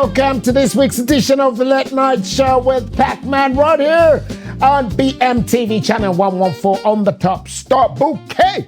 welcome to this week's edition of the Late Night Show with Pacman right here on BMTV channel 114 on the top star bouquet.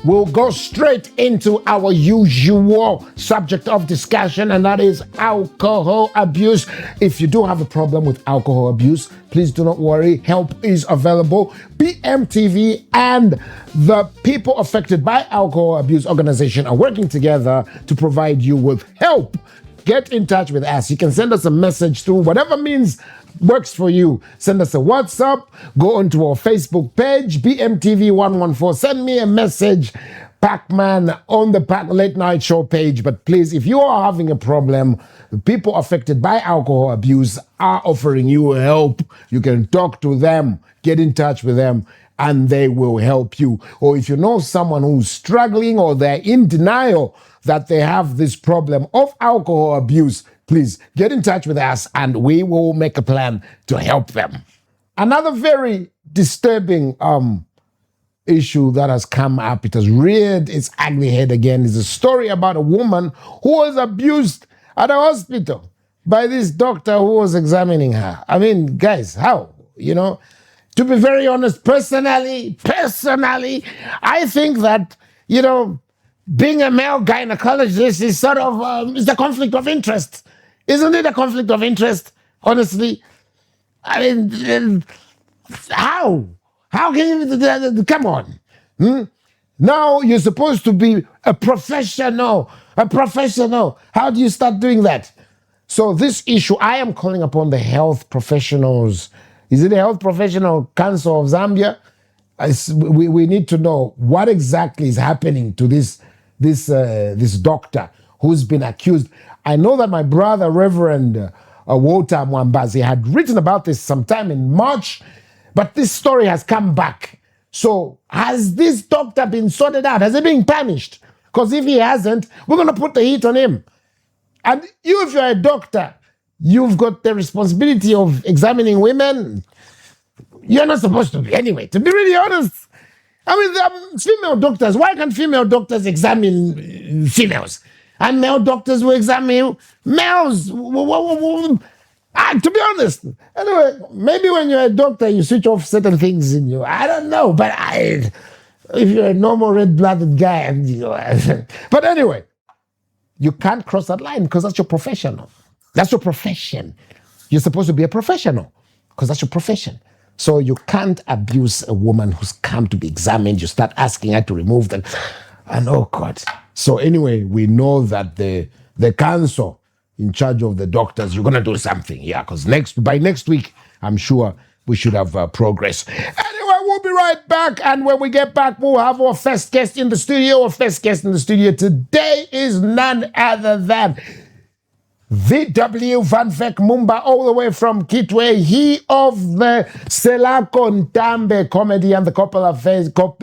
We'll go straight into our usual subject of discussion, and that is alcohol abuse. If you do have a problem with alcohol abuse, please do not worry. Help is available. BMTV and the People Affected by Alcohol Abuse organization are working together to provide you with help. Get in touch with us. You can send us a message through whatever means works for you. Send us a WhatsApp, go onto our Facebook page, BMTV114. Send me a message, Pacman, on the Late Night Show page. But please, if you are having a problem, the People Affected by Alcohol Abuse are offering you help. You can talk to them, get in touch with them, and they will help you. Or if you know someone who's struggling or they're in denial that they have this problem of alcohol abuse, please get in touch with us and we will make a plan to help them. Another very disturbing issue that has come up, it has reared its ugly head again, is a story about a woman who was abused at a hospital by this doctor who was examining her. I mean, guys, how? You know, to be very honest, personally, I think that, you know, being a male gynecologist is sort of, is a conflict of interest. Isn't it a conflict of interest, honestly? I mean, how? How can you, come on. Now you're supposed to be a professional. How do you start doing that? So this issue, I am calling upon the health professionals. Is it the Health Professional Council of Zambia? We need to know what exactly is happening to this doctor who's been accused. I know that my brother, Reverend Walter Mwambazi, had written about this sometime in March, but this story has come back. So has this doctor been sorted out? Has he been punished? Because if he hasn't, we're going to put the heat on him. And you, if you're a doctor, you've got the responsibility of examining women. You're not supposed to be anyway, to be really honest. I mean, there are female doctors. Why can't female doctors examine females? And male doctors will examine males. To be honest. Anyway, maybe when you're a doctor, you switch off certain things in you. I don't know, but if you're a normal red-blooded guy, but anyway, you can't cross that line because that's your profession. That's your profession. You're supposed to be a professional because that's your profession. So you can't abuse a woman who's come to be examined. You start asking her to remove them. And oh God. So anyway, we know that the council in charge of the doctors, you're going to do something. Yeah, because by next week, I'm sure we should have progress. Anyway, we'll be right back. And when we get back, we'll have our first guest in the studio. Our first guest in the studio today is none other than VW Mumba, all the way from Kitwe. He of the Selako Ntambe Comedy and the Coppola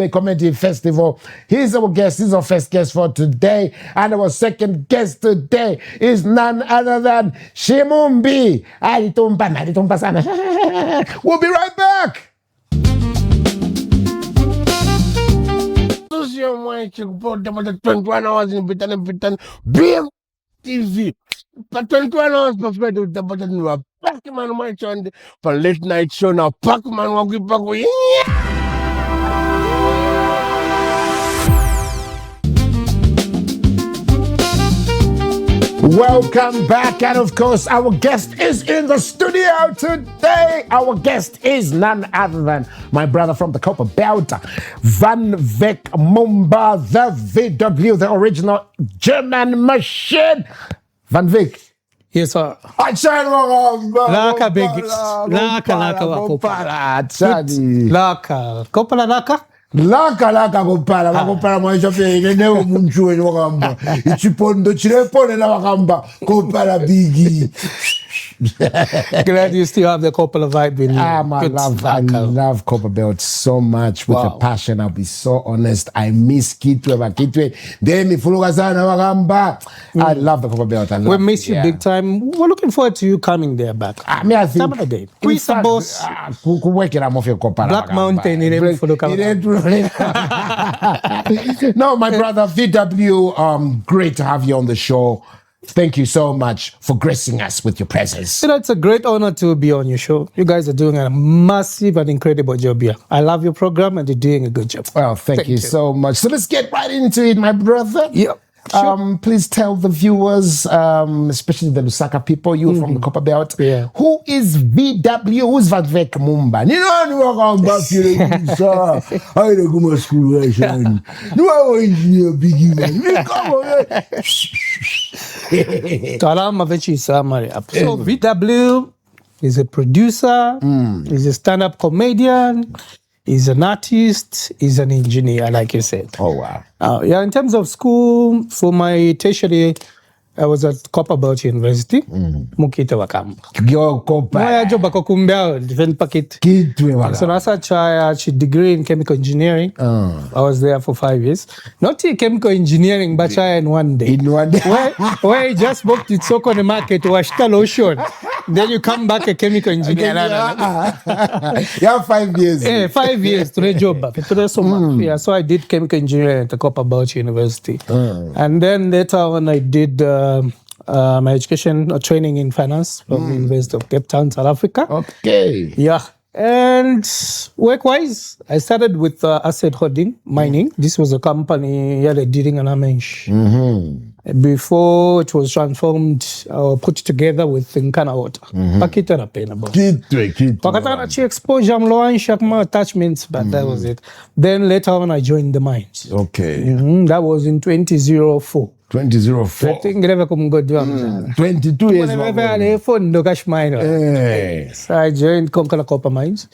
Comedy Festival. He's our guest. He's our first guest for today. And our second guest today is none other than Shimumbi. We'll be right back. TV. But 21 hours perfect with the button you are Pacman watch on for late night show now. Pacman walk back with Welcome back, and of course, our guest is in the studio today. Our guest is none other than my brother from the Copper Belt, VW Mumba, the VW, the original German machine. Van Vick. Yes, sir. Laka big. Laka. Kopala laka. Laka kupala mwaisha fene ne umuntu wenu wakamba ichipondo chirepone na wakamba kupala bigi. Glad you still have the Coppola vibe in you. I love Copper Belt so much with a passion. I'll be so honest. I miss Kitwe. I love the Copper Belt. We miss you big time. We're looking forward to you coming there back. I mean, I think some other day. Boss. Black Mountain. No, my brother VW, great to have you on the show. Thank you so much for gracing us with your presence. It's a great honor to be on your show. You guys are doing a massive and incredible job here. I love your program and you're doing a good job. Well, thank you so much. So let's get right into it, my brother. Yeah. Sure. Please tell the viewers, especially the Lusaka people, you from the Copper Belt, who is VW? Who's VW Mumba? You know, I'm back here. I don't go to school. You are engineer, biggie man. Come on. So VW is a producer, is a stand-up comedian, is an artist, is an engineer, like you said. Oh, wow. In terms of school, for my tertiary, I was at Copperbelt University. Mukita wakamba. Yo, Copper. Moya joba kokumbia different packet. So nasa try degree in chemical engineering. I was there for 5 years. Not in chemical engineering, but try in one day. In one day. Where you just booked it so on the market, washita lotion. Then you come back a chemical engineer. You have 5 years. 5 years to the job. Yeah, so I did chemical engineering at the Copperbelt University. And then later on I did my education or training in finance from the University of Cape Town, South Africa. Okay. Yeah. And work-wise, I started with asset holding, mining. This was a company here at Diring and Amensh. Before it was transformed or put together with Nkana Water. Pakita na pena bo. Pakata na exposure, mloan attachments, but that was it. Then later on, I joined the mines. Okay. That was in 2004. 2004. 22 years ago. So I joined Konkala Copper Mines.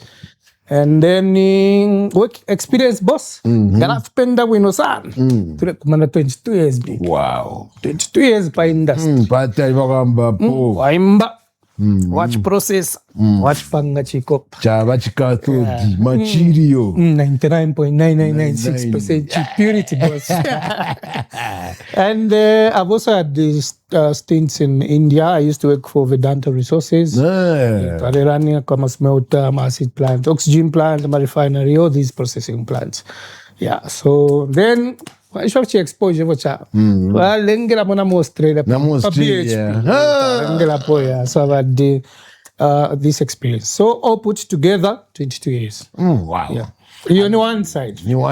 And then work experience boss. Garafpenda winosan. 22 years big. Wow. 22 years pa industry. Waimba. Watch process. Watch panga chikop. Material. 99.9996% purity boss. And I've also had these stints in India. I used to work for Vedanta Resources. Running a smelter, acid plant, oxygen plant, refinery, all these processing plants. Yeah, so then I should exposure for cha. Well, lengela mona Australia. So I've had this experience. So all put together, 22 years. Wow. Yeah. You're on one side. Yeah.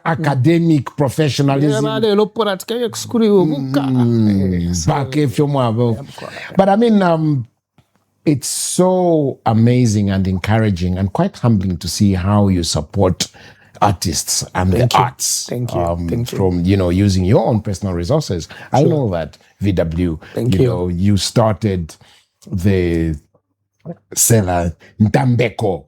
Academic professionalism. But I mean, it's so amazing and encouraging and quite humbling to see how you support artists and the arts. Thank you. From, using your own personal resources. I know that VW, you started the Sela Ntambeko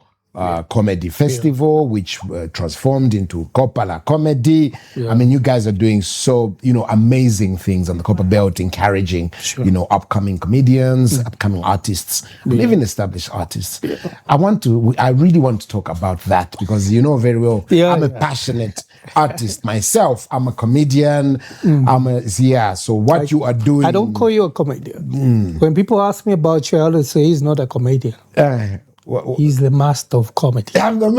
Comedy Festival, which transformed into Kopala Comedy. I mean, you guys are doing so, amazing things on the Copper Belt, encouraging, upcoming comedians, upcoming artists, and even established artists. I really want to talk about that because very well, I'm a passionate artist myself. I'm a comedian. So what you are doing. I don't call you a comedian. When people ask me about you, I always say he's not a comedian. He's the master of comedy. I'm the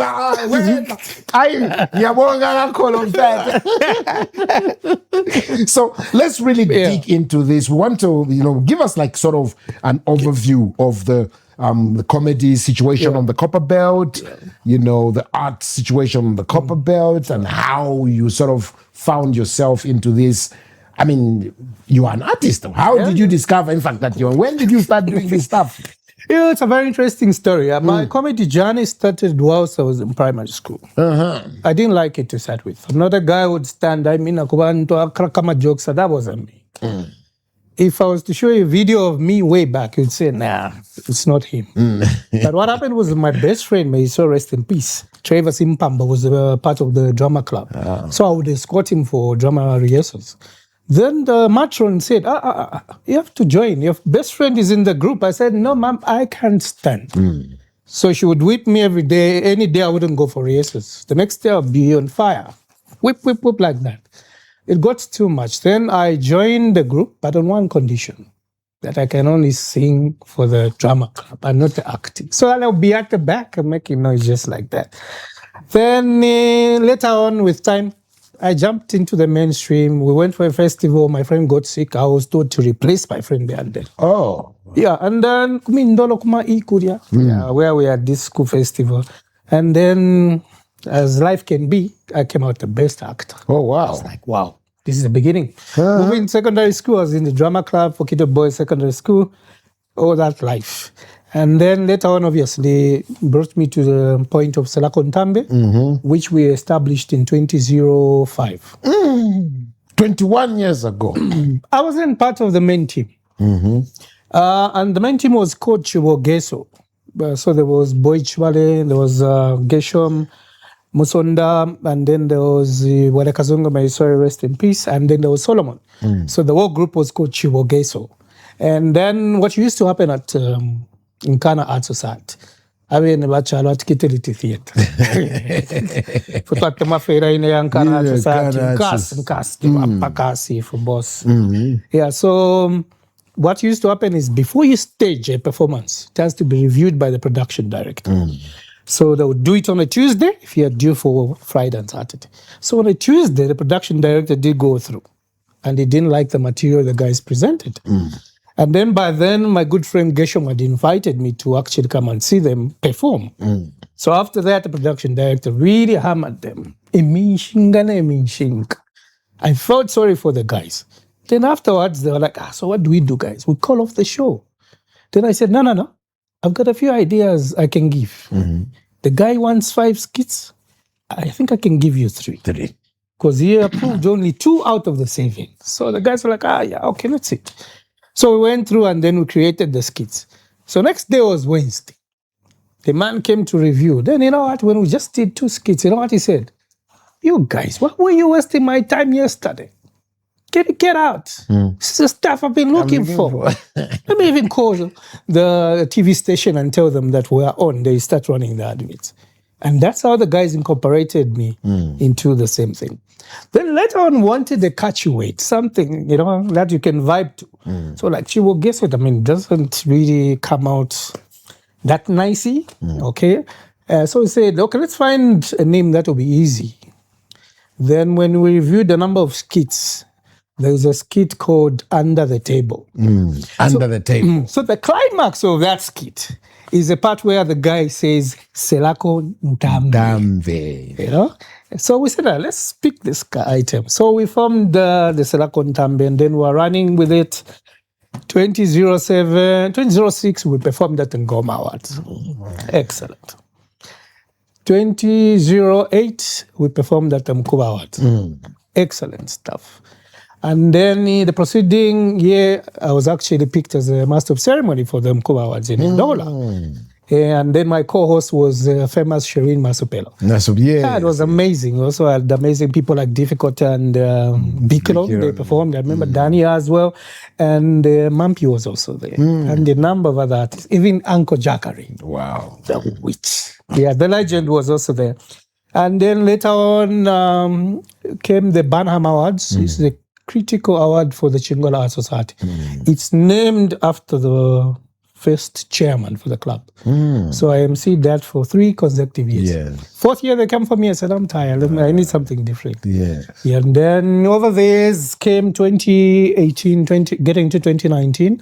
So let's really dig into this. We want to, give us like sort of an overview of the comedy situation on the Copper Belt, the art situation on the Copper Belt, and how you sort of found yourself into this. I mean, you are an artist. How did you discover, in fact, that when did you start doing this stuff? It's a very interesting story. My comedy journey started whilst I was in primary school. I didn't like it to start with. I'm not a guy who would stand, crack jokes, so that wasn't me. If I was to show you a video of me way back, you'd say, nah, it's not him. But what happened was my best friend, may he so rest in peace, Trevor Simpamba, was part of the drama club. So I would escort him for drama rehearsals. Then the matron said, you have to join. Your best friend is in the group. I said, no, ma'am, I can't stand. So she would whip me every day. Any day I wouldn't go for rehearsals. The next day I'll be on fire. Whip like that. It got too much. Then I joined the group, but on one condition, that I can only sing for the drama club and not the acting. So I'll be at the back and making noise just like that. Then later on with time, I jumped into the mainstream. We went for a festival. My friend got sick. I was told to replace my friend there and then. Oh. Yeah, and then where we had this school festival. And then, as life can be, I came out the best actor. Oh, wow. I was like, wow, this is the beginning. Moving secondary school, I was in the drama club for Kiddo Boys Secondary School, all that life. And then later on, obviously, brought me to the point of Selako Ntambe, which we established in 2005. 21 years ago. I wasn't part of the main team. And the main team was called Chiwogeso. So there was Boy Chwale, there was Geshom, Musonda, and then there was Wadekazunga, may sorry, rest in peace, and then there was Solomon. So the whole group was called Chiwogeso. And then what used to happen at Nkana Art Society, I mean, bachelor at Kitility Theatre. For Takemafera in Nkana Art Society, Pakasi for boss. Yeah, so what used to happen is before you stage a performance, it has to be reviewed by the production director. So they would do it on a Tuesday if you are due for Friday and Saturday. So on a Tuesday, the production director did go through and he didn't like the material the guys presented. And then by then, my good friend Geshom had invited me to actually come and see them perform. So after that, the production director really hammered them. I felt sorry for the guys. Then afterwards, they were like, so what do we do, guys? We call off the show. Then I said, no. I've got a few ideas I can give. The guy wants 5 skits. I think I can give you 3. Because he approved only 2 out of the 7. So the guys were like, yeah, okay, let's see. So we went through and then we created the skits. So next day was Wednesday. The man came to review. Then you know what? When we just did 2 skits, you know what he said? You guys, why were you wasting my time yesterday? Get out. This is the stuff I've been looking for. Let me even call the TV station and tell them that we're on. They start running the adverts. And that's how the guys incorporated me into the same thing. Then later on wanted the catchy weight, something, that you can vibe to. So like, guess what? I mean, it doesn't really come out that nicey, okay? So we said, okay, let's find a name that will be easy. Then when we reviewed the number of skits, there's a skit called Under the Table. Under the Table. So the climax of that skit is a part where the guy says, Selako Ntambe. So we said, let's pick this item. So we formed the Selako Ntambe, and then we're running with it. 2006, we performed at the Ngoma Awards. Excellent. 2008, we performed at the Mkuba Awards. Excellent stuff. And then the preceding year, I was actually picked as a master of ceremony for the Mkuba Awards in Ndola. And then my co-host was famous Shireen Masupelo. Yeah, it was amazing. We also had amazing people like Difficult and Bikilo. They performed. I remember Dania as well. And Mampi was also there. And a number of other artists. Even Uncle Jackery. Wow. The witch. Yeah, the legend was also there. And then later on came the Banham Awards. It's the critical award for the Chingola Art Society. It's named after the first chairman for the club. So I emceed that for 3 consecutive years. 4th year they came for me. I said, I'm tired. I need something different. Yeah, and then over the years came 2018, getting to 2019.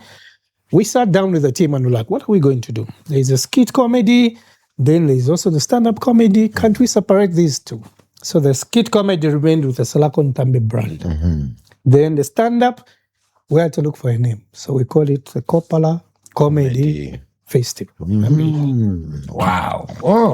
We sat down with the team and we're like, what are we going to do? There's a skit comedy. Then there's also the stand-up comedy. Can't we separate these 2? So the skit comedy remained with the Selako Ntambe brand. Then the stand-up, we had to look for a name. So we call it the Kopala Comedy Festival. Wow. So,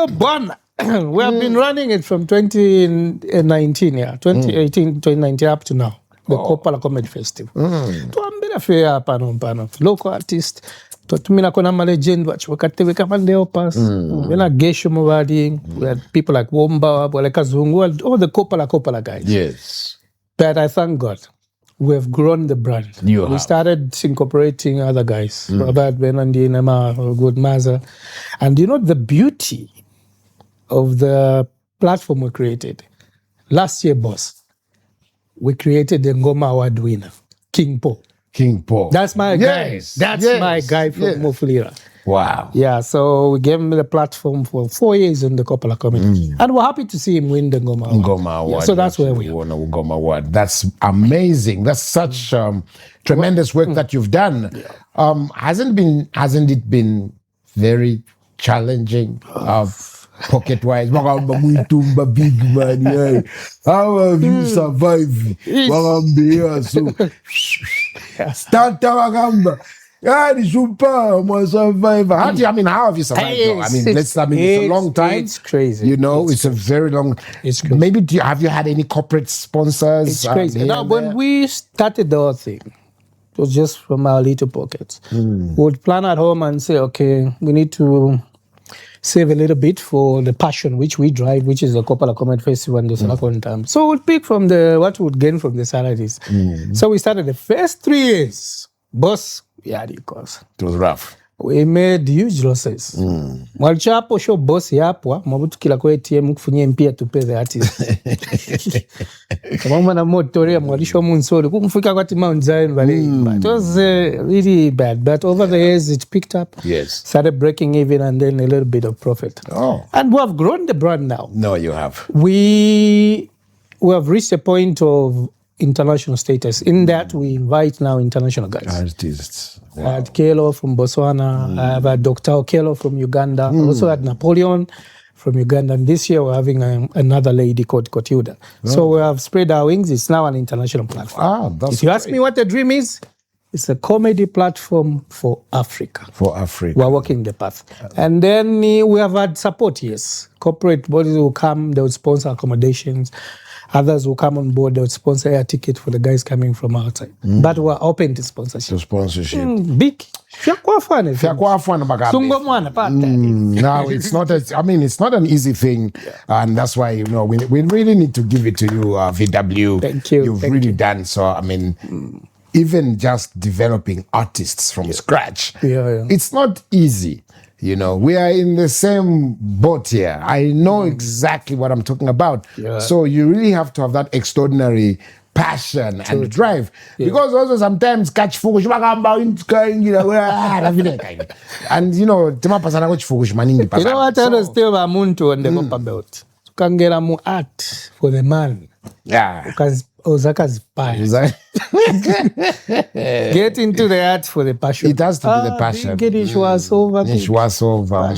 Bon, we have been running it from 2019, 2018, 2019 up to now. The Kopala Comedy Festival. Tuambira fair pano. Local artists. Tutumina kona legend watch wakati kamande opas. Wena Gesho Mawadi. We had people like Womba, Walekazungu, all the Kopala guys. Yes. But I thank God we have grown the brand. We started incorporating other guys. Robert Benandi, Nema, Good Maza. And the beauty of the platform we created. Last year, boss, we created the Ngoma Award winner, King Paul. King Paul. That's my guy. That's my guy from Mufulira. Wow. Yeah, so we gave him the platform for 4 years in the Coppola community. And we're happy to see him win the Ngoma Award. Ngoma Award. Yeah, so that's where we are. Won a Ngoma Award. That's amazing. That's such tremendous work that you've done. Hasn't it been very challenging? Pocket wise, big man. Yeah. How have you survived? Start yeah, the super survivor. How have you survived? Though? I mean, it's a long time. It's crazy. You know, it's a very long. It's crazy. Maybe have you had any corporate sponsors? It's crazy. Now, when we started the whole thing, it was just from our little pockets. We would plan at home and say, okay, we need to save a little bit for the passion which we drive, which is the Coppola Comet Festival and the second time. So we'd pick from what we would gain from the salaries. So we started the first 3 years. Boss, it was rough. We made huge losses. Mwalichapo show boss yapwa, mabutu kila kwa ATM kufunye mpia to pay the artist. Kama na motoria mwalisho munsori kumfika kwa Mount Zion Valley. It was really bad, but over the years it picked up. Yes. Started breaking even and then a little bit of profit. Oh. And we have grown the brand now. No, you have. We have reached a point of international status. In that, we invite now international guys. Artists. Wow. I had Kelo from Botswana. I have had Dr. Okelo from Uganda. I also had Napoleon from Uganda. And this year, we're having another lady called Kotiuda. So we have spread our wings. It's now an international platform. That's if you ask me what the dream is, it's a comedy platform for Africa. For Africa. We're walking the path. And then we have had support, yes. Corporate bodies will come, they will sponsor accommodations. Others will come on board, they will sponsor air ticket for the guys coming from outside. But we're open to sponsorship. To sponsorship. Big. No, it's not. It's not an easy thing, and that's why we really need to give it to you, VW. Thank you. You've really done so. Even just developing artists from scratch, it's not easy. We are in the same boat here. I know exactly what I'm talking about. Yeah. So you really have to have that extraordinary passion and drive. Because also sometimes catch focus, and what else tell about Muntu on the Mumba belt? You can get a art for the man. Yeah. Because Osaka's pie. Get into the art for the passion. It has to be the passion. Get it was over. It was over.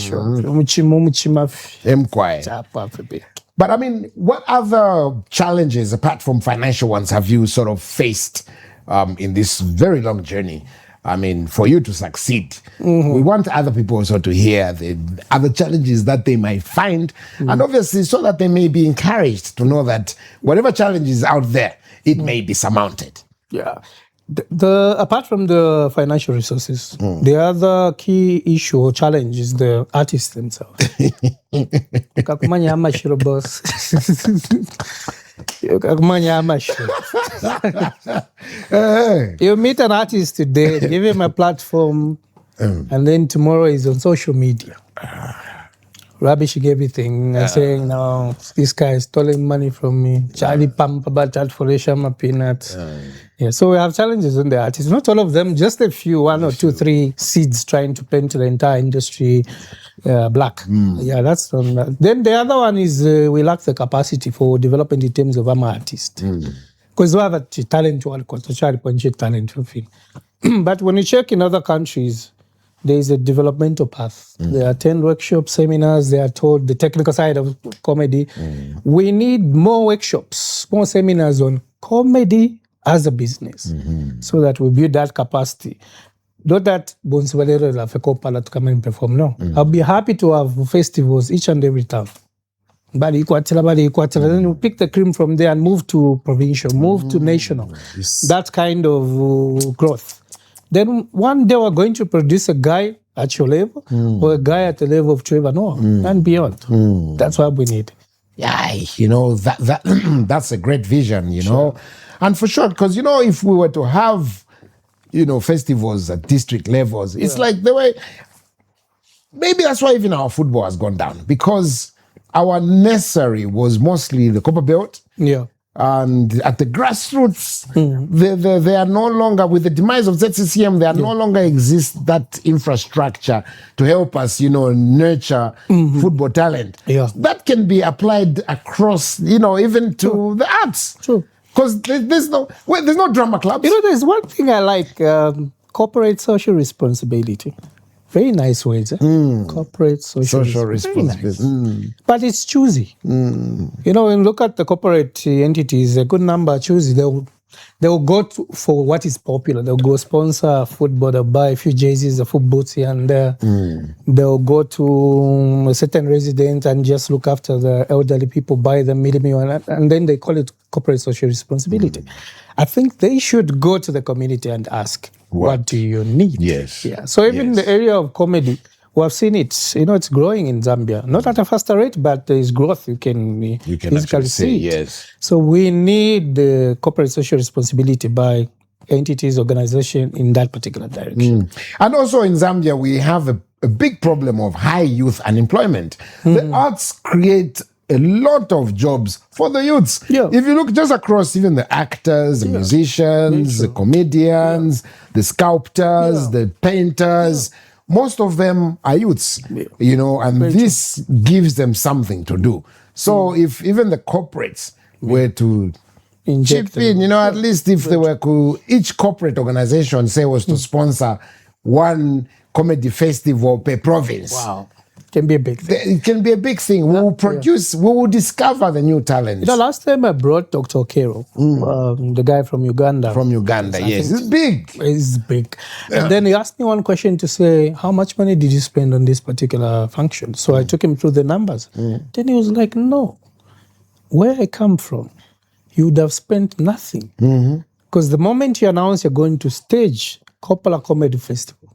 But what other challenges apart from financial ones have you sort of faced in this very long journey? For you to succeed, we want other people also to hear the other challenges that they might find, and obviously so that they may be encouraged to know that whatever challenge is out there, it may be surmounted. Yeah. Apart from the financial resources, the other key issue or challenge is the artists themselves. Kakumanya amashiro boss. You meet an artist today, give him a platform, and then tomorrow he's on social media. Rubbishing everything and saying, no, this guy is stealing money from me. Charlie pump about that for my peanuts. So we have challenges in the artists. Not all of them, just a few, one or two, three seeds trying to paint the entire industry black. Yeah, that's one. Then the other one is we lack the capacity for development in terms of artists. Because we have a talent, but when you check in other countries, there is a developmental path. They attend workshops, seminars, they are taught the technical side of comedy. We need more workshops, more seminars on comedy as a business, so that we build that capacity. Not that Bonsvalero la Fekopala to come and perform, no. I'll be happy to have festivals each and every town. Then we pick the cream from there and move to provincial, move to national. That kind of growth. Then one day we're going to produce a guy at your level or a guy at the level of Trevor Noah and beyond. That's what we need. Yeah, that's a great vision, know. And for sure, because, if we were to have, festivals at district levels, it's like the way, maybe that's why even our football has gone down, because our necessary was mostly the Copper Belt. Yeah. And at the grassroots, they are no longer, with the demise of ZCCM, there no longer exists that infrastructure to help us, nurture football talent. Yeah. That can be applied across, even to the arts. True. Because there's no drama clubs. There's one thing I like, corporate social responsibility. Very nice words. Corporate social responsibility. Nice. But it's choosy. When you look at the corporate entities, a good number are choosy. They'll go for what is popular. They'll go sponsor football, they'll buy a few jerseys, a few boots here and there. They'll go to a certain resident and just look after the elderly people, buy them meal, and then they call it corporate social responsibility. I think they should go to the community and ask, what do you need? Yes. Yeah. So even in the area of comedy, we have seen it. It's growing in Zambia. Not at a faster rate, but there is growth. You can physically see it. Yes. So we need the corporate social responsibility by entities, organizations in that particular direction. And also in Zambia, we have a big problem of high youth unemployment. The arts create a lot of jobs for the youths. Yeah. If you look just across even the actors, the musicians, the comedians, the sculptors, the painters, most of them are youths, and this gives them something to do. So if even the corporates were to chip in, at least if they were to, each corporate organization, say, was to sponsor one comedy festival per province. Wow. Can be a big thing. It can be a big thing. We will produce, we will discover the new talents. The last time I brought Dr. Okero, the guy from Uganda. From Uganda, yes. It's big. It's big. And then he asked me one question to say, how much money did you spend on this particular function? So I took him through the numbers. Then he was like, no. Where I come from, you would have spent nothing. Because the moment you announce you're going to stage Coppola Comedy Festival,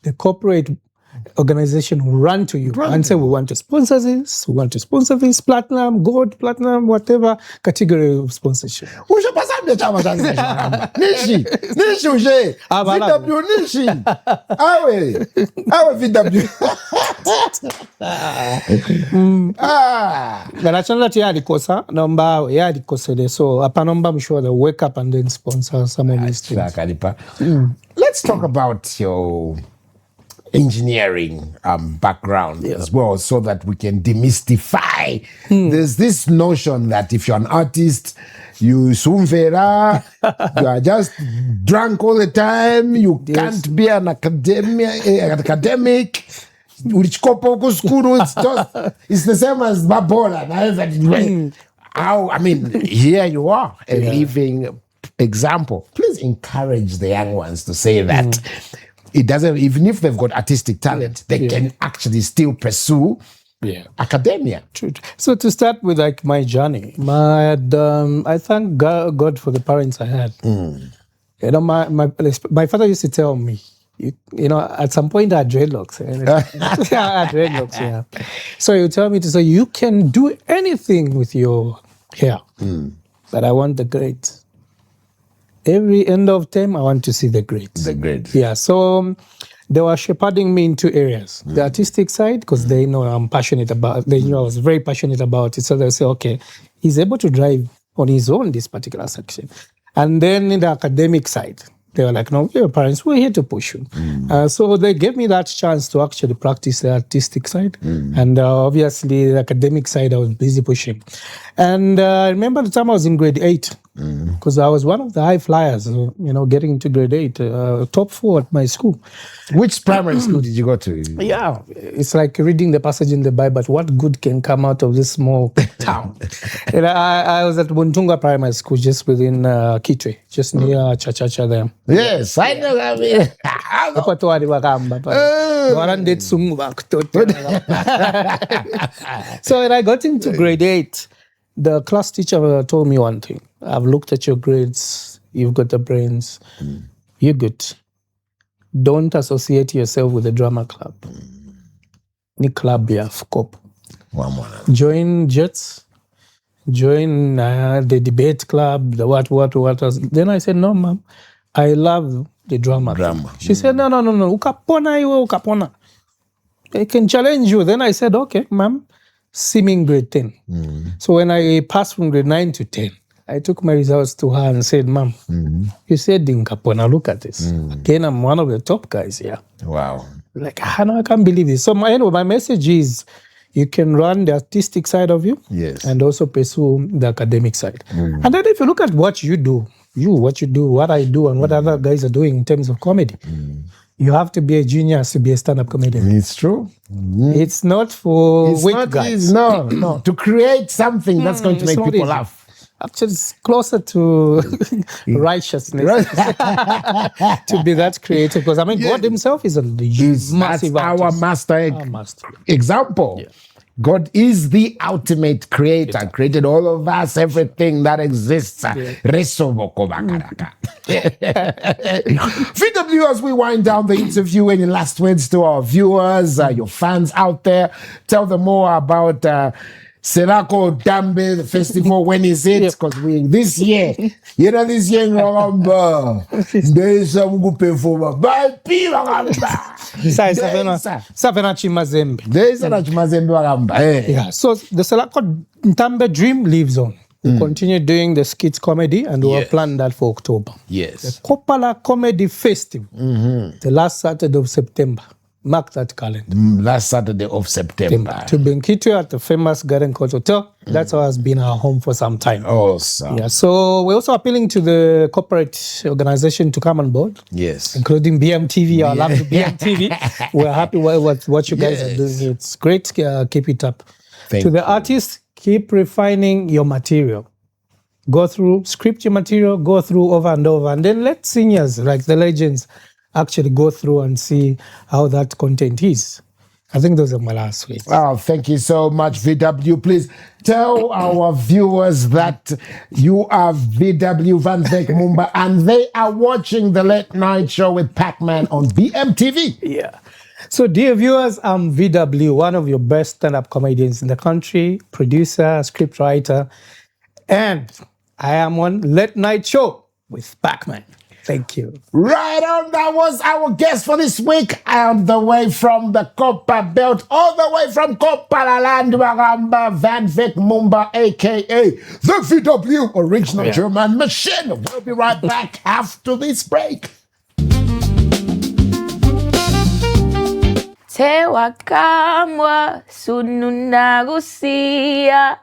the corporate organization will run to you and say, we want to sponsor this, platinum, gold, platinum, whatever category of sponsorship. Nishi uje. VW Nishi. Awe VW. Garachanda ti alikosa, nomba ya alikosele. So apanomba I'm sure they'll wake up and then sponsor some of these things. Let's talk about your engineering background as well, so that we can demystify. There's this notion that if you're an artist, you sumvera, you are just drunk all the time, you can't be an academic. It's the same as Babola. Here you are, a living example. Please encourage the young ones to say that it doesn't, even if they've got artistic talent, they can actually still pursue academia. True. So to start with, like, my journey, I thank God for the parents I had. My father used to tell me, at some point I had dreadlocks. I had dreadlocks, So he would tell me to say, you can do anything with your hair, but I want the grades. Every end of term, I want to see the grades. The grades. Yeah, so they were shepherding me in two areas. The artistic side, because they know I'm passionate about, they knew I was very passionate about it. So they'll say, okay, he's able to drive on his own this particular section. And then in the academic side, they were like, no, your parents, we're here to push you. So they gave me that chance to actually practice the artistic side. And obviously, the academic side, I was busy pushing. And I remember the time I was in grade 8, because I was one of the high flyers, getting into grade 8, top 4 at my school. Which primary school did you go to? Yeah, it's like reading the passage in the Bible, but what good can come out of this small town? And I was at Buntunga Primary School, just within Kitwe, just near Chachacha there. Yes, I know. So when I got into grade 8, the class teacher told me one thing. I've looked at your grades. You've got the brains. You're good. Don't associate yourself with the drama club. Ni club ya FCOP. Join Jets. Join the debate club, the what. Then I said, no, ma'am. I love the drama. She said, no. Ukapona. I can challenge you. Then I said, okay, ma'am. See me in grade 10. So when I passed from grade 9 to 10, I took my results to her and said, Mom, you said in Kapona, look at this. Again, I'm one of the top guys here. Wow. Like, I can't believe this. So my message is, you can run the artistic side of you, yes, and also pursue the academic side. And then if you look at what you do, what I do, and what other guys are doing in terms of comedy, you have to be a genius to be a stand-up comedian. It's true. It's not for weak guys. No. To create something that's going to make people laugh. Actually, it's closer to righteousness to be that creative. Because, I mean, God himself is a massive artist. Our master example. Yeah. God is the ultimate creator, created all of us, everything that exists. VW, as we wind down the interview, any last words to our viewers, your fans out there? Tell them more about Serako Dambe, the festival. When is it? Because this year, this year, there is some good performer. Yeah, so the Serako Dambe dream lives on. We continue doing the skits comedy, and we'll plan that for October. Yes. The Kopala Comedy Festival, the last Saturday of September. Mark that calendar. Last Saturday of September. To Benkito at the famous Garden Court Hotel. That's how has been our home for some time. Awesome. Yeah. So we're also appealing to the corporate organization to come on board. Yes. Including BMTV, our love to BMTV. We're happy with what you guys are doing. It's great. Keep it up. Thank to the you. artists, keep refining your material. Go through, script your material, go through over and over. And then let seniors, like the legends, actually go through and see how that content is. I think those are my last words. Oh, thank you so much, VW. Please tell our viewers that you are VW Mumba and they are watching the Late Night Show with Pacman on BMTV. Yeah. So, dear viewers, I'm VW, one of your best stand-up comedians in the country, producer, scriptwriter, and I am on Late Night Show with Pacman. Thank you. Right on, that was our guest for this week. On the way from the Copper Belt, all the way from Kopalaland, Waramba, Van Vick Mumba, a.k.a. the VW Original German Machine. We'll be right back after this break. Tewa kamwa sununagusia.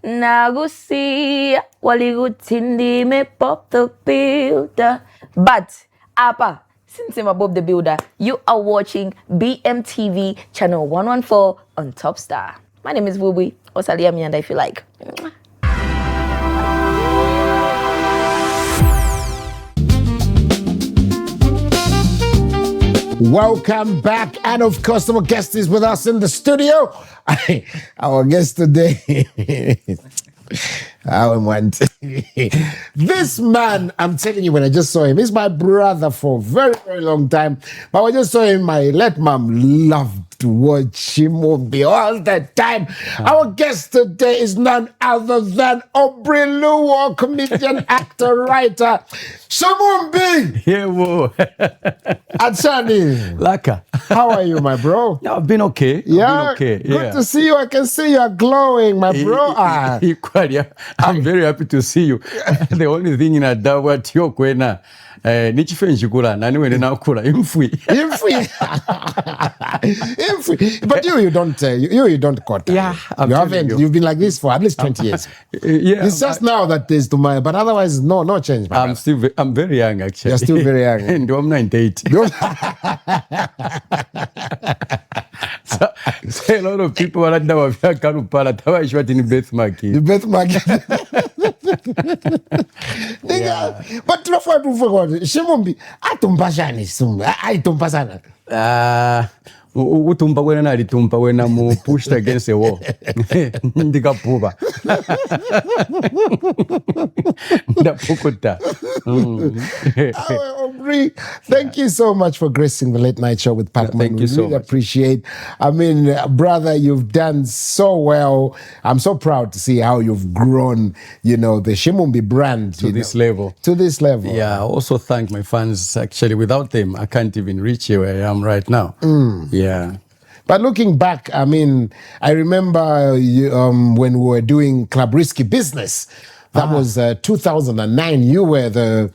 Nagusia waligutindi me Bob the Builder. But apa, since I'm Bob the Builder, you are watching BMTV channel 114 on Top Star. My name is Wubi Osaliami, and I feel like. Welcome back, and of course our guest is with us in the studio. Our guest today this man, I'm telling you, when I just saw him, he's my brother for a very, very long time. But when I just saw him, my late mom loved to watch Shimumbi all the time. Our guest today is none other than Aubrey Lu, comedian, actor, writer. Shimumbi! Yeah, whoa. Achani. Laka. How are you, my bro? Yeah, I've been okay. Yeah, Good to see you. I can see you are glowing, my bro. Equally, I'm very happy to see you. The only thing in a dawa tiyo kwena nichife njikula nani wene nakula imfui. But you don't cut. Yeah, you've been like this for at least 20 years. Yeah, it's just now that there's to my, but otherwise no change. I'm very young actually. You're still very young. And I'm 98. So a lot of people are now Karupala. Tawa is what in Beth Maki. The Beth Maki. But Shimumbi, atumpashani sumba. Atumpasana. Utumba wena na litumba wena mu pushed against the wall. Ndikapuba. Ndapukuta. Aubrey, thank you so much for gracing the Late Night Show with Pacman. Thank you so much. Really appreciate. I mean, brother, you've done so well. I'm so proud to see how you've grown, the Shimumbi brand to this level. To this level. Yeah, I also thank my fans. Actually, without them, I can't even reach where I am right now. Yeah. But looking back, I mean, I remember when we were doing Club Risky Business, That was 2009. You were the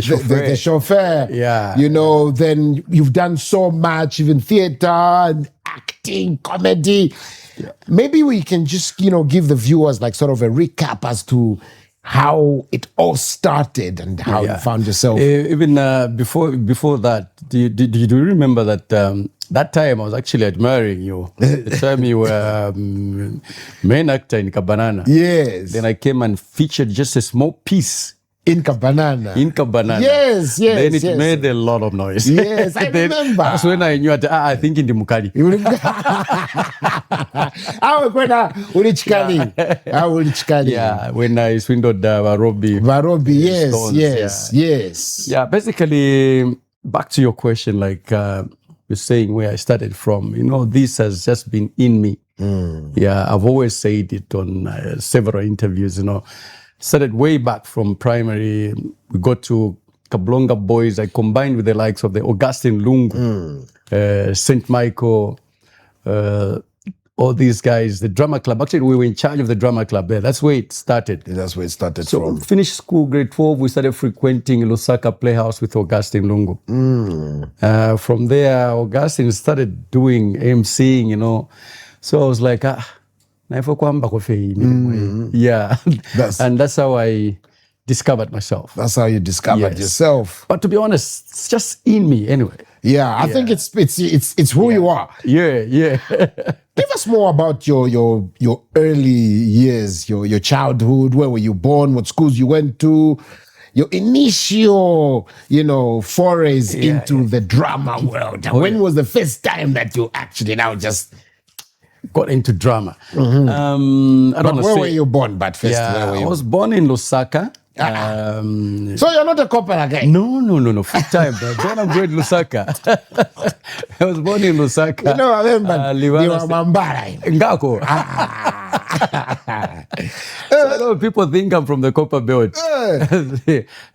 chauffeur. The chauffeur. Yeah. You know, then you've done so much, even theater, and acting, comedy. Yeah. Maybe we can just, give the viewers like sort of a recap as to how it all started and how you found yourself. Even before that, do you remember that that time I was actually admiring you? The time you were main actor in Kabanana. Yes. Then I came and featured just a small piece. In Kabanana. Yes. Then it made a lot of noise. Yes, I remember. That's when I knew I think in the Mukali. Yeah, when I swindled Varobi, yes. Yeah, basically, back to your question, like you're saying where I started from, this has just been in me. Yeah, I've always said it on several interviews, Started way back from primary. We got to Kablonga Boys. I combined with the likes of the Augustine Lungu, St. Michael, all these guys, the drama club. Actually, we were in charge of the drama club there. That's where it started. That's where it started so from. Finished school, grade 12, we started frequenting Lusaka Playhouse with Augustine Lungu. From there, Augustine started doing MCing, So I was like, yeah. And that's how I discovered myself. That's how you discovered yourself. But to be honest, it's just in me anyway. Yeah, I think it's who you are. Yeah. Give us more about your early years, your childhood. Where were you born? What schools you went to? Your initial, forays into the drama world. When was the first time that you actually now just got into drama? But where were you born? But first, where were you? I was born in Lusaka. So you're not a Kopala guy? No. Full time, bro. Born and bred Lusaka. I was born in Lusaka. I remember you were Mambara. Ngako. So a lot of people think I'm from the Copper Belt.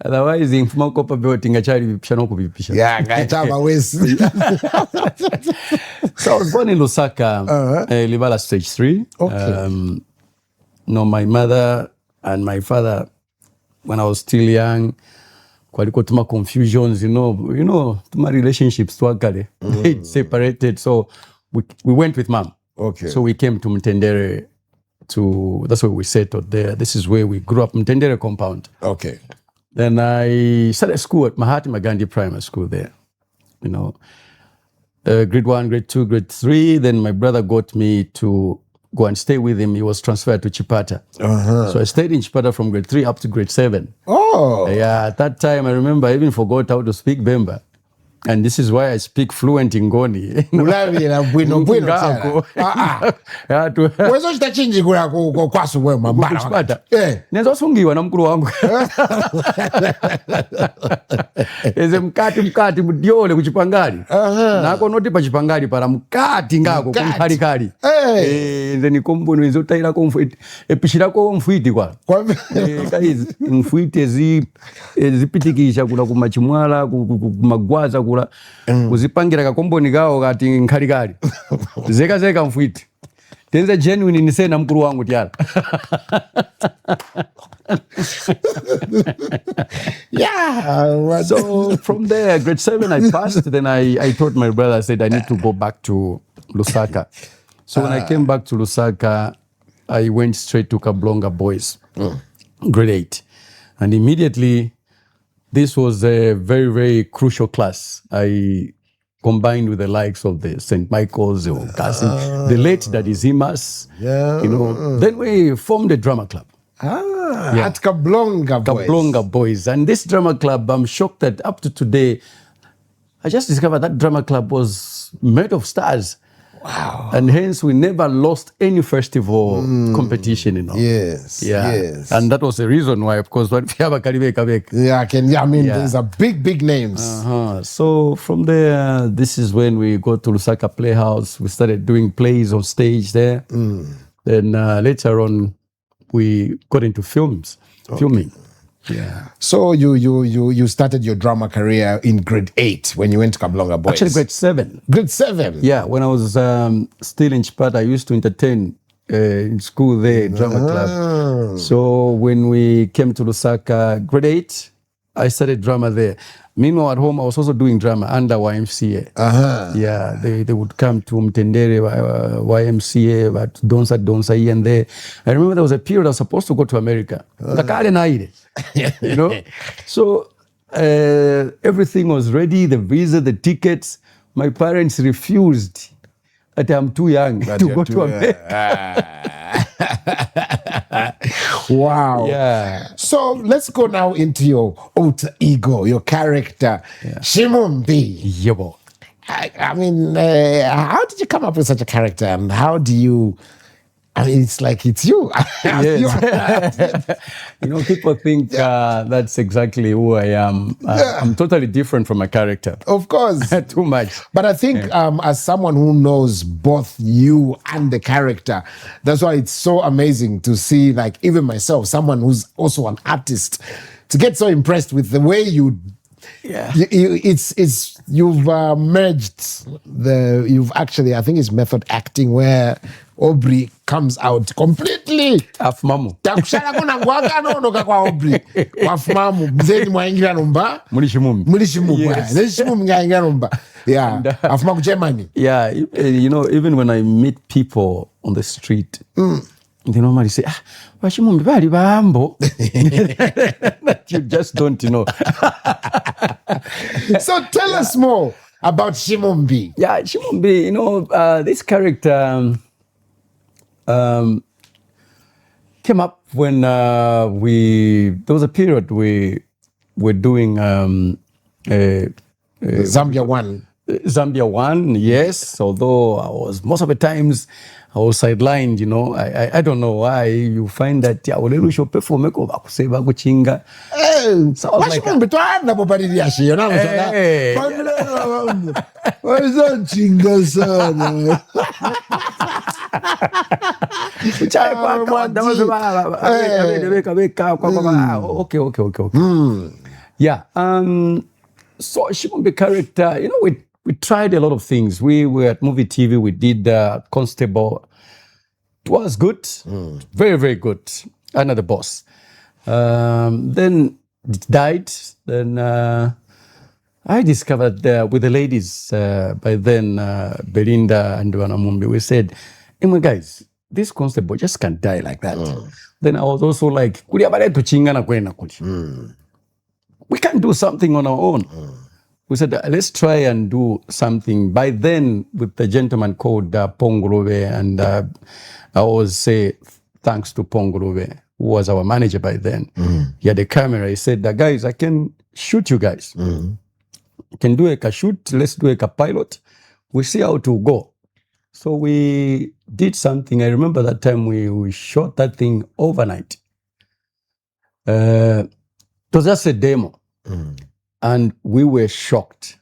Otherwise, in from Copper Belt, yeah, so I was born in Lusaka, Libala stage 3. Okay. My mother and my father, when I was still young, quite tuma confusions, tuma relationships they separated. So we went with mom. Okay. So we came to Mtendere that's where we settled there. This is where we grew up, Mtendere compound. Okay. Then I started school at Mahatma Gandhi Primary School there. Grade 1, grade 2, grade 3. Then my brother got me to go and stay with him. He was transferred to Chipata. So I stayed in Chipata from grade 3 up to grade 7. Oh. Yeah, at that time, I remember I even forgot how to speak Bemba. And this is why I speak fluent in Ngoni. Naweza sungiwa na mkuru wangu. Eze mkati mudiole kuchipangali. Nako noti pa chipangali para mkati ngako kumkali. Nze nikombo nwenzo taira komfuiti. Epishira ko mfuiti kwa. Kaizi mfuiti zipitikisha kula kumachimwala kumagwaza kula kuzipangira kakomboni kao kati nkali zeka mfuiti tenze genuine nisena mkuru wangu tiara. Yeah. So from there, grade 7 I passed. Then I told my brother, I said I need to go back to Lusaka. So when I came back to Lusaka, I went straight to Kablonga Boys, grade 8, and immediately. This was a very, very crucial class. I combined with the likes of the St. Michael's, the late Daddy Zimas. Yeah. Then we formed a drama club. At Kablonga Boys. Kablonga Boys. And this drama club, I'm shocked that up to today, I just discovered that drama club was made of stars. Wow. And hence we never lost any festival competition, Yes. Yeah. Yes. And that was the reason why, of course, These are big names. So from there, this is when we go to Lusaka Playhouse. We started doing plays on stage there. Then later on, we got into filming. Yeah. So you started your drama career in grade 8 when you went to Kablonga Boys. Actually, grade 7. Grade 7. Yeah. When I was still in Chipata, I used to entertain in school there, drama club. So when we came to Lusaka, grade 8, I started drama there. Meanwhile, at home, I was also doing drama under YMCA. Yeah, they would come to Mtendere, YMCA, but Donsa here and there. I remember there was a period I was supposed to go to America. You know? So everything was ready, the visa, the tickets. My parents refused that I'm too young to go to America. Wow. Yeah. So let's go now into your alter ego, your character, Shimumbi. Yebo. I mean, how did you come up with such a character, and how do you? I mean, it's like it's you. Yes. You know, people think that's exactly who I am. I'm totally different from my character. Of course. Too much. But I think as someone who knows both you and the character, that's why it's so amazing to see, like, even myself, someone who's also an artist, to get so impressed with the way you. Yeah. You've merged you've actually, I think it's method acting, where Aubrey comes out completely. Afumamu. Takushara kuna ngwaka nonoka kwa Aubrey. Wafumamu. Mzeni mwaingira nomba. Muri Shimumbi. Muri Shimumbi. Yes. Nezi Shimumbi ngaingira nomba. Yeah. Afumamu Germany. Yeah. You know, even when I meet people on the street, they normally say, Shimumbi bali bambo. You just don't know. So tell us more about Shimumbi. Yeah, Shimumbi, you know, this character came up when there was a period we were doing Zambia 1. Zambia 1, yes, although I was, most of the times, I was sidelined, you know. I don't know why you find that so I was like, okay. Yeah. So Shimumbi character, you know, we tried a lot of things. We were at movie TV. We did Constable. It was good, very, very good. Anna the boss. Then it died. Then I discovered with the ladies by then, Belinda and Mumba, we said, hey, guys, this Constable just can't die like that. Then I was also like, we can do something on our own. We said, let's try and do something. By then, with the gentleman called Pongurove, and I always say thanks to Pongurove, who was our manager by then. He had a camera. He said, guys, I can shoot you guys. You can do a shoot. Let's do a pilot. We see how to go. So we did something. I remember that time we shot that thing overnight. It was just a demo. And we were shocked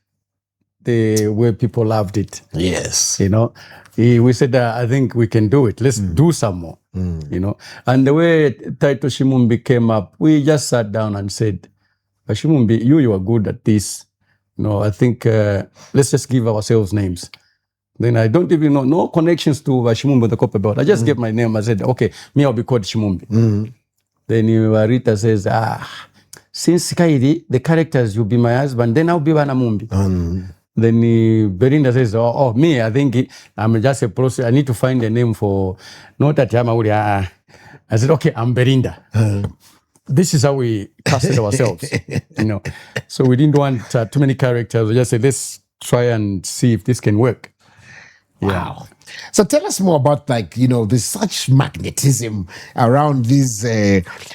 the way people loved it. Yes. You know, we said, I think we can do it. Let's do some more, you know. And the way title Shimumbi came up, we just sat down and said, Shimumbi, you are good at this. You know, I think let's just give ourselves names. Then I don't even know, no connections to Shimumbi the Copper Belt. I just gave my name. I said, okay, me, I'll be called Shimumbi. Then Rita says, since Kaidi, the characters, you'll be my husband, then I'll be Wanamumbi. Then Belinda says, me, I think I'm just a process. I need to find a name for, not that I said, okay, I'm Belinda. This is how we casted ourselves, you know. So we didn't want too many characters. We just said, let's try and see if this can work. Wow. So tell us more about, like, you know, there's such magnetism around these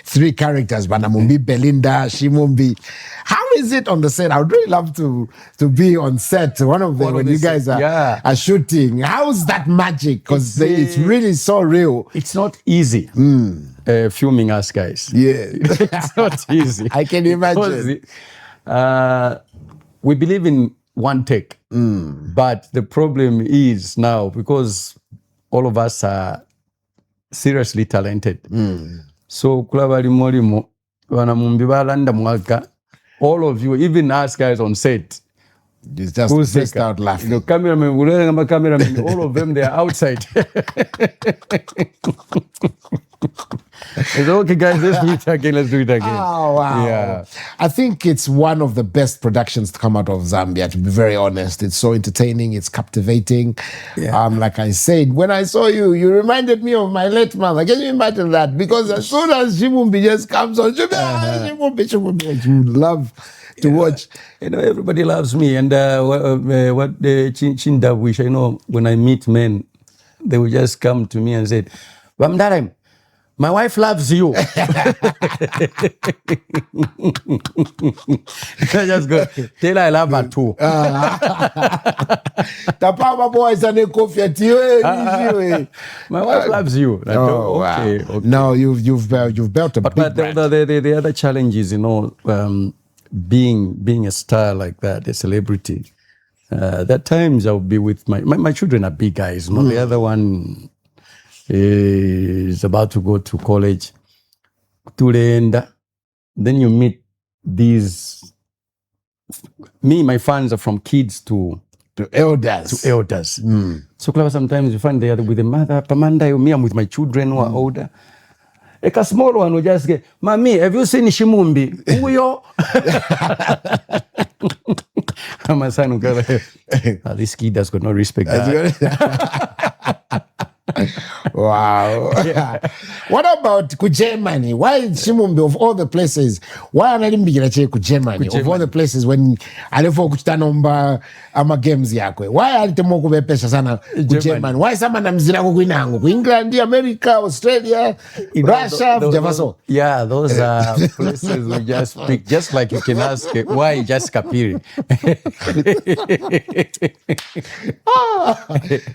three characters, Wanamumbi, Belinda, Shimumbi. How is it on the set? I would really love to be on set, one of them, when you guys are shooting. How's that magic? Because it's really so real. It's not easy filming us guys. Yeah. It's not easy. I can imagine. We believe in one take. But the problem is now, because all of us are seriously talented. So all of you, even us guys on set, It's just burst out laughing. You know, cameraman, all of them, they are outside. It's okay, guys, let's do it again. Oh, wow. Yeah. I think it's one of the best productions to come out of Zambia, to be very honest. It's so entertaining, it's captivating. Yeah. Like I said, when I saw you, you reminded me of my late mother. Can you imagine that? Because as soon as Shimumbi just comes on, Shimumbi, you love to watch. You know, everybody loves me. And what Chinda wish, when I meet men, they will just come to me and say, Bamdarim, my wife loves you. I just go, tell her I love her too. The Papa boys and the coffee at you. My wife loves you. Okay. No, you've built a big brand. The other challenge is, being a star like that, a celebrity. That times I'll be with my children are big guys. The other one is about to go to college. To the end, then you meet these. My fans are from kids to elders. So sometimes you find they are with the mother. Pamanda, me, I'm with my children who are older. Like a small one will just get, Mommy, have you seen Shimumbi? Who you? My son will go like, this kid has got no respect. Wow. Yeah. What about Germany? Why Shimumbi, of all the places? Why are you not Germany? Of all the places when alifo kuchitanomba ama games yakwe. Why are you more kubepesha sana Germany? Why sama namzira kuinangu? England, America, Australia, Russia, Javaso. Yeah, those are places we just pick. Just like you can ask, why just Kapiri?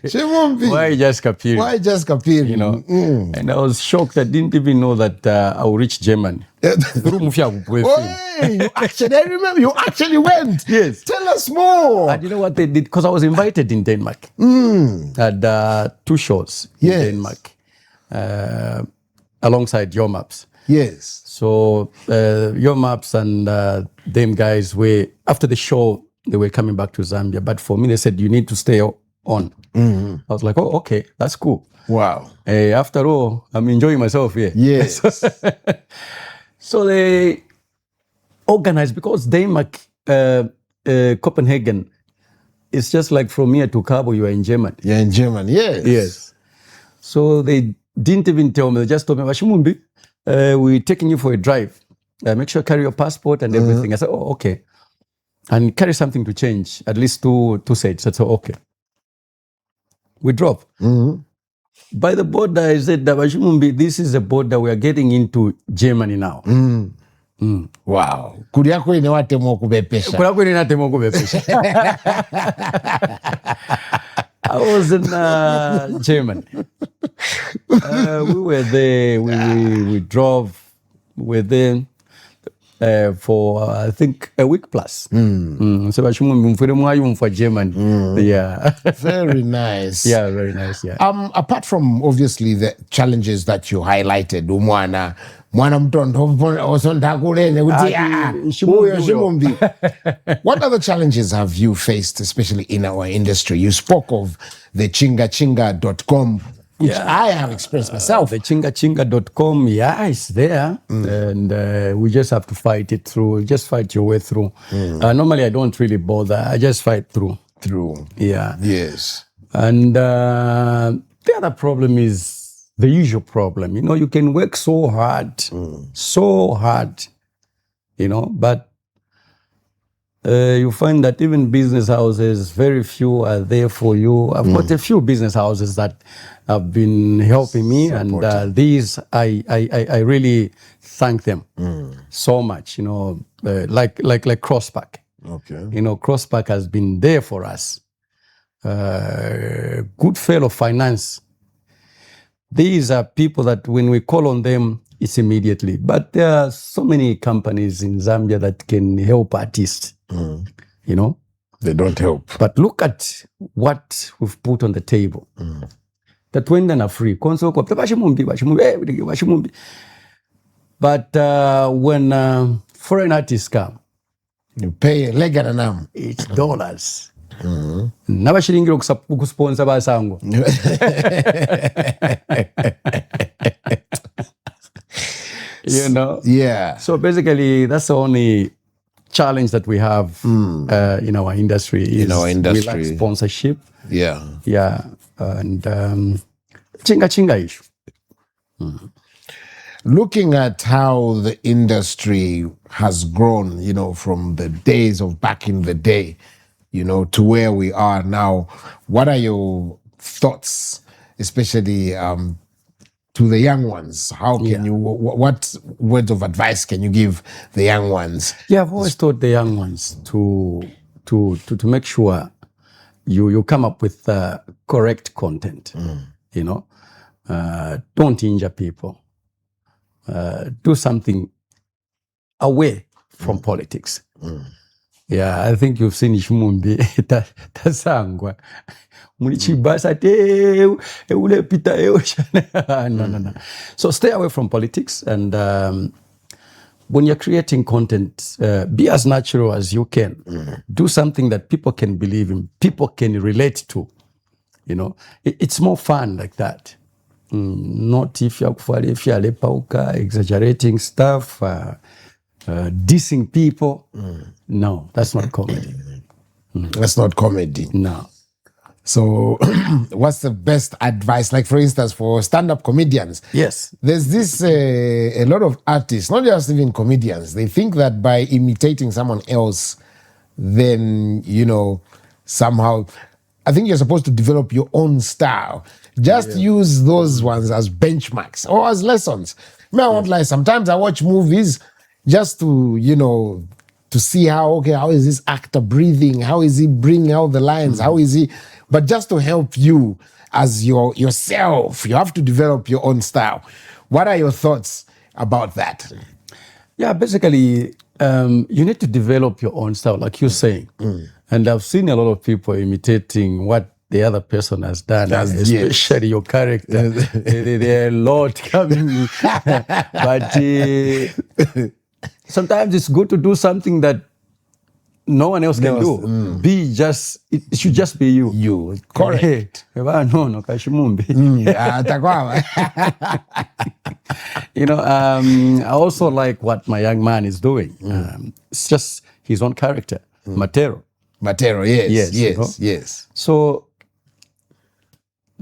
Shimumbi. Why just Kapiri? Why just Kapiri? And I was shocked. I didn't even know that I'll reach Germany. I remember you actually went. Yes. Tell us more. And you know what they did? Because I was invited in Denmark. Had 2 shows in Denmark alongside Your Maps. Yes. So Your Maps and them guys were, after the show, they were coming back to Zambia. But for me, they said, you need to stay on. I was like, oh, okay, that's cool. Wow. After all, I'm enjoying myself here. Yes. So they organized, because Denmark, Copenhagen, it's just like from here to Cabo, you are in Germany. You're in Germany, yes. Yes. So they didn't even tell me, they just told me, Shimumbi, we're taking you for a drive. Make sure you carry your passport and everything. I said, oh, okay. And carry something to change, at least two sets. I said, okay. We drove. By the border, I said, Shimumbi, this is a border we are getting into Germany now. Wow. Kuriako inewatemo kubepesha. I was in Germany. We were there. We drove. We were there for I think a week plus. So for Germany. Yeah. Very nice. Yeah, very nice. Yeah. Apart from obviously the challenges that you highlighted, mwana mtondo osondakulene kuti huyo Shimumbi. What other challenges have you faced, especially in our industry? You spoke of the chingachinga.com, which I have experienced myself. The chingachinga.com, it's there. And we just have to fight it through. Just fight your way through. Normally, I don't really bother. I just fight through. Yeah. Yes. And the other problem is the usual problem. You can work so hard, but you find that even business houses, very few are there for you. I've got a few business houses that have been helping me, and these I really thank them so much. Like Crosspack. Okay. Crosspack has been there for us. Good fellow finance. These are people that when we call on them, it's immediately. But there are so many companies in Zambia that can help artists. They don't help. But look at what we've put on the table. The twende are free. But when foreign artists come, You pay lega na nam. It's dollars. N'abashiringira okusponsor basango. You know? Yeah. So basically, that's the only challenge that we have in our industry. We lack sponsorship. Yeah. Yeah. And chinga issue. Looking at how the industry has grown, from the days of back in the day, to where we are now, what are your thoughts, especially to the young ones? How can what words of advice can you give the young ones? Yeah, I've always taught the young ones to make sure you come up with correct content. Don't injure people. Do something away from politics. Yeah, I think you've seen Shimumbi tasangwa. Mulichibasa te ule pita no. So stay away from politics, and when you're creating content, be as natural as you can. Do something that people can believe in, people can relate to. It's more fun like that. Not if you're exaggerating stuff, dissing people. No, that's not comedy. That's not comedy. No. So what's the best advice? Like, for instance, for stand-up comedians. Yes. There's this, a lot of artists, not just even comedians, they think that by imitating someone else, then, somehow, I think you're supposed to develop your own style. Just use those ones as benchmarks or as lessons. I won't lie, sometimes I watch movies just to, to see how is this actor breathing? How is he bringing out the lines? How is he... But just to help you as yourself, you have to develop your own style. What are your thoughts about that? Yeah, basically, you need to develop your own style, like you're saying. And I've seen a lot of people imitating what the other person has done, especially your character. There are a lot coming. But sometimes it's good to do something that no one else can do. It should just be you. You, correct. Shimumbi. I also like what my young man is doing. It's just his own character, Matero, yes. So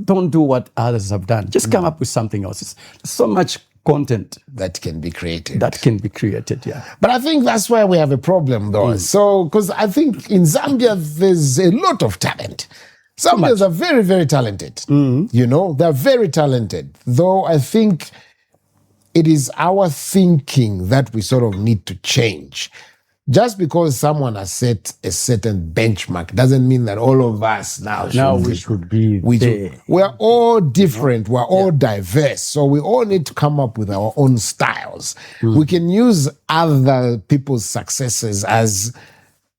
don't do what others have done. Just come up with something else. There's so much content that can be created. Yeah. But I think that's where we have a problem, though. So, because I think in Zambia, there's a lot of talent. Zambians are very, very talented. They're very talented. Though I think it is our thinking that we sort of need to change. Just because someone has set a certain benchmark doesn't mean that all of us now should be there. We're all different. We're all diverse. So we all need to come up with our own styles. We can use other people's successes as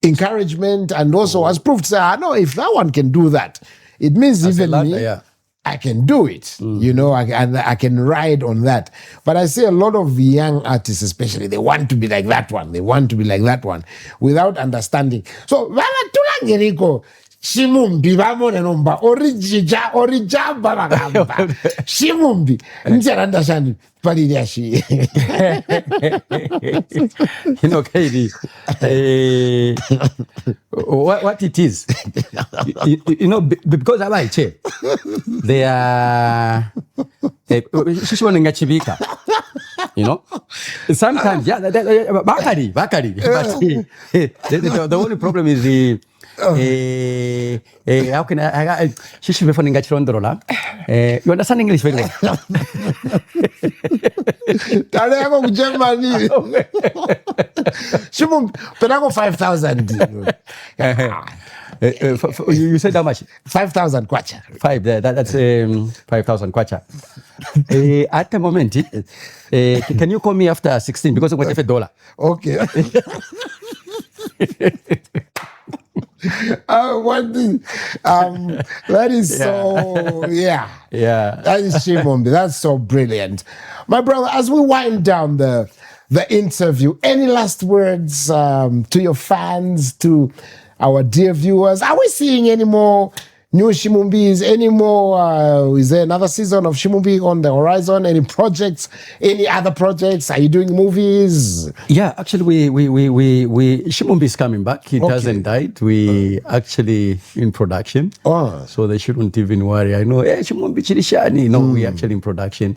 encouragement and also as proof to say, I know if that one can do that, it means even me, I can do it. I can ride on that. But I see a lot of young artists, especially, they want to be like that one. They want to be like that one without understanding. So, Shimumbi vamone nomba orijamba vagamba Shimumbi njarandashani palidashi. Kaidi, what it is, because I like it. They are sometimes bakari, but the only problem is the how can I you understand English very well. But I go 5,000. You said how much? 5,000 kwacha. That's 5,000 kwacha. At the moment, can you call me after 16 because I'm going to have $1? Okay. That is so, that is Shimumbi. That's so brilliant. My brother, as we wind down the the interview. Any last words to your fans, to our dear viewers? Are we seeing any more new Shimumbis? Any more? Is there another season of Shimumbi on the horizon? Any projects? Any other projects? Are you doing movies? Yeah, actually, we Shimumbi is coming back. He hasn't died. We actually in production. So they shouldn't even worry. I know, hey, Shimumbi Chirishani. No, we actually in production.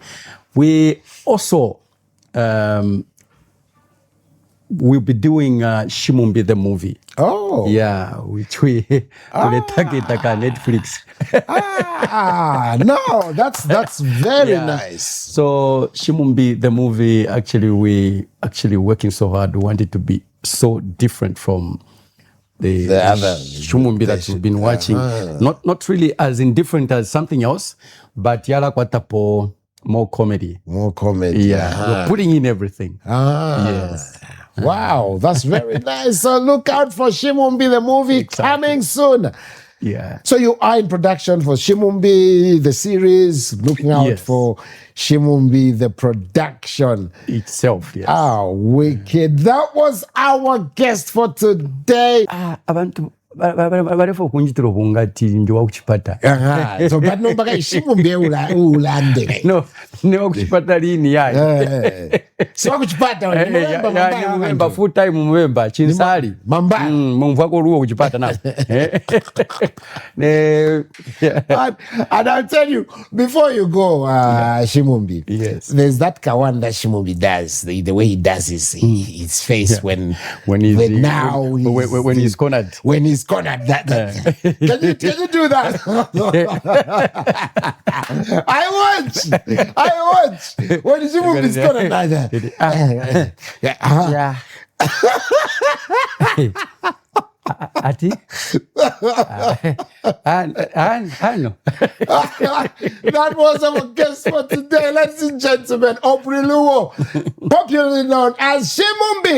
We also we'll be doing Shimumbi the movie. Oh. Yeah, which we target Netflix. No, that's very nice. So Shimumbi the movie, actually we working so hard. We want it to be so different from the other Shimumbi that we've been watching. Not really as indifferent as something else, but yala kwatapo more comedy. More comedy. Yeah, we're putting in everything. Yes. Wow, that's very nice. So look out for Shimumbi the movie coming soon. Yeah. So you are in production for Shimumbi the series, looking out for Shimumbi the production itself. Yes. Wicked. That was our guest for today. Abantu barefo kunjitiro kungati ndio kuchipata. So but no baka Shimumbi ulande. No, ne kuchipata lini yaye. So kuchipata Mumba full time Mumba chinsali. Mamba. Mumvako ruo kuchipata na. And I'll tell you, before you go, Shimumbi, there's that Kawanda Shimumbi does, the way he does his face when he's cornered. When he's cornered, that. Can you do that? I watch. When Shimumbi is cornered like that. Ati? I know. That was our guest for today, ladies and gentlemen. Aubrey Lu, popularly known as Shimumbi.